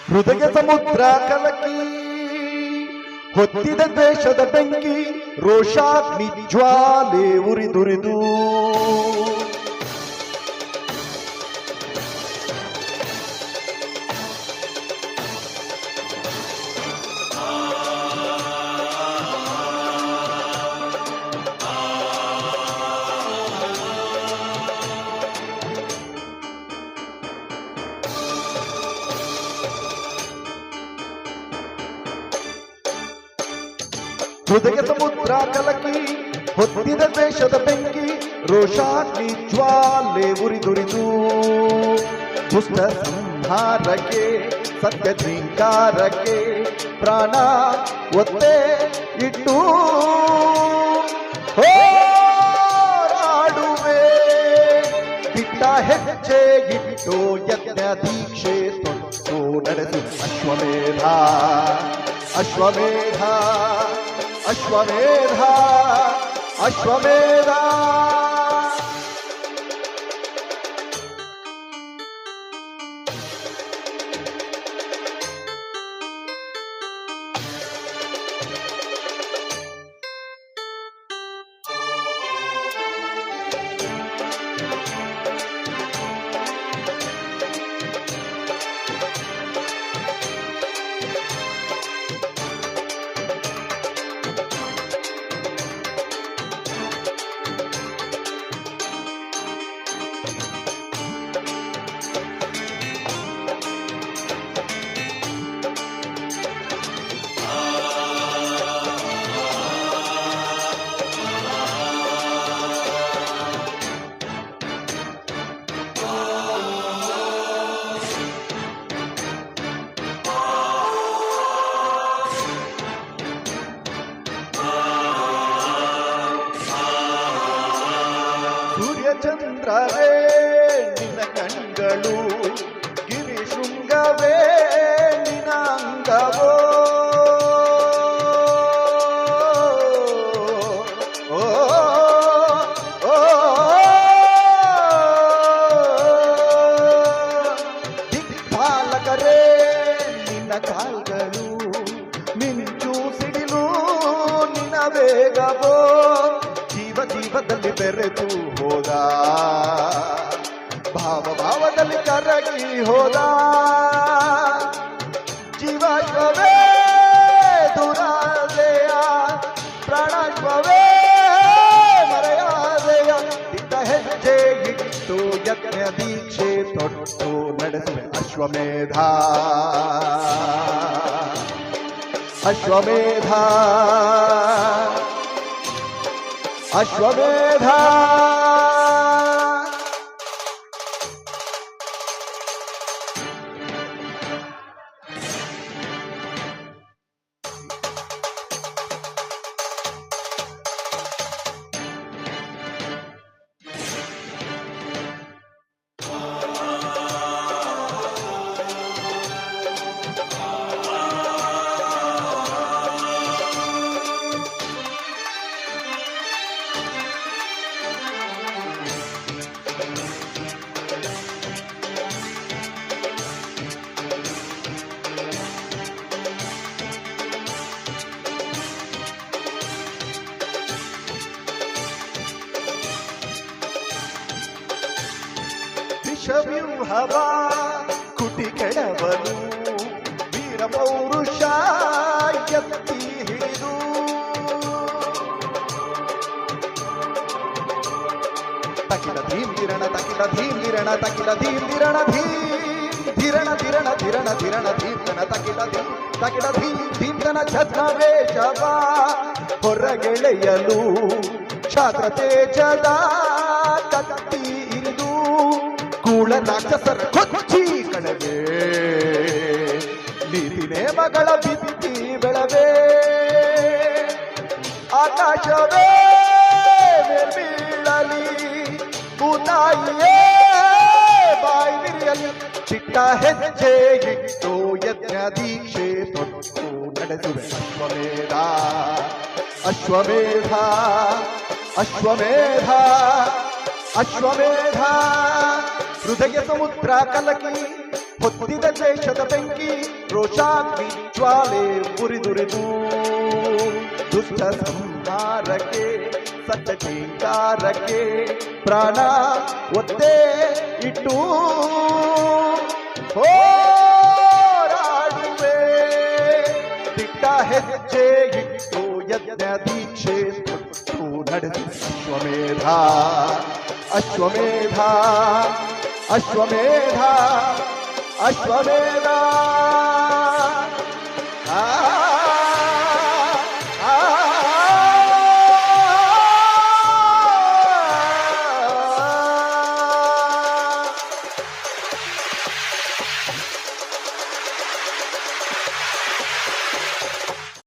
ಹೃದಯ ಸಮುದ್ರ ಕಲಕಿ ಹೊತ್ತಿದ ದ್ವೇಷದ ಬೆಂಕಿ ರೋಷಾಗ್ನಿ ಜ್ವಾಲೆ ಉರಿದುರಿದು ಹೃದಯ ಸಮುದ್ರ ಕಲಕಿ ಹೊತ್ತಿದ ದ್ವೇಷದ ಬೆಂಕಿ ರೋಷಾಗ್ನಿ ಜ್ವಾಲೆ ಉರಿದುರಿದು ದುಷ್ಟ ಸಂಹಾರಕ್ಕೆ ಸತ್ಯ ಧಿಂಕಾರಕ್ಕೆ ಪ್ರಾಣ ಒತ್ತೆ ಇಟ್ಟು ಹೋರಾಡುವೆ ಬಿಟ್ಟ ಹೆಜ್ಜೆ ಇಟ್ಟು ಯಜ್ಞ ದೀಕ್ಷೆ ತೊಟ್ಟು ನಡೆದು ಅಶ್ವಮೇಧ ಅಶ್ವಮೇಧ ಅಶ್ವಮೇಧ ಅಶ್ವಮೇಧ ಚಂದ್ರವೇ ನಿನ್ನ ಕಣ್ಗಳು ಗಿರಿ ಶೃಂಗವೇ ನಿನ್ನ ಅಂಗವೋ ದಿಕ್ಪಾಲಕರೇ ನಿನ್ನ ಕಾಲ್ಗಳು ಮಿಂಚು ಸಿಡಿಲು ನಿನ್ನ ವೇಗವೋ ಜೀವದಲ್ಲಿ ಬೆರೆತು ಹೋದ ಭಾವದಲ್ಲಿ ಕರಗಿ ಹೋದ ಜೀವಾಶ್ವವೇ ದುರಾದೆಯ ಪ್ರಾಣಾಶ್ವವೇ ಮರೆಯಾದೆಯ ಇದ್ದ ಹೆಜ್ಜೆ ಇಟ್ಟು ಯಜ್ಞ ದೀಕ್ಷೆ ತೊಟ್ಟು ನಡೆಸುವೆ ಅಶ್ವಮೇಧ ಅಶ್ವಮೇಧ ಅಶ್ವಮೇಧ ವಿಷವ್ಯೂಹವ ಕುಟಿ ಕೆಡವನು ವೀರ ಪೌರುಷ ಎತ್ತಿ ಹಿಡಿದು ತಕಿಲ ಧೀಂದಿರಣ ತಕಿಲ ಧೀಂದಿರಣ ತಕಿಲ ಧೀಂದಿರಣ ಧೀರಣ ಧಿರಣ ಧಿರಣ ಧಿರಣ ಧೀರ್ತನ ತಕಿಲ ತಕಿಲ ಧೀಂತನ ಛದ್ಮವೇಷವ ಹೊರಗೆಳೆಯಲು ಛಾತ್ರ ತೇಜದ ಕತ್ತಿ ಇರಿದು ಕೂಳ ರಾಕ್ಷಸರ ಕೊಚ್ಚಿ ಕಳವೆ ನೀತಿ ನೇಮಗಳ ಬಿತ್ತಿ ಬೆಳವೆ ಆಕಾಶವೇ ಬೀಳಲಿ ಭೂತಾಯಿಯೇ ಬಾಯಿ ಬಿರಿಯಲಿ ಚಿಟ್ಟ ಹೆಜ್ಜೆ ಇಟ್ಟು ಯಜ್ಞ ದೀಕ್ಷೆ ತೊಟ್ಟು ನಡೆಸುವೆ ಅಶ್ವಮೇಧ ಅಶ್ವಮೇಧ ಅಶ್ವಮೇಧ ಅಶ್ವಮೇಧ ಹೃದಯ ಸಮುದ್ರ ಕಲಕಿ ಹೊತ್ತಿದ ದೇಶದ ಬೆಂಕಿ ರೋಷಾಗ್ನಿ ಜ್ವಾಲೆ ಉರಿದುರಿದು ದುಷ್ಟ ಸಂಹಾರಕ್ಕೆ ಸತ್ತ ಠೇಂಕಾರಕ್ಕೆ ಪ್ರಾಣ ಒತ್ತೆ ಇಟ್ಟು ಹೋರಾಡುವೆ ದಿಟ್ಟ ಹೆಜ್ಜೆ ಇಟ್ಟು ಯಜ್ಞ ದೀಕ್ಷೆ ತೊಟ್ಟು ನಡೆದು ಅಶ್ವಮೇಧ ಅಶ್ವಮೇಧ ಅಶ್ವಮೇಧ ಅಶ್ವಮೇಧ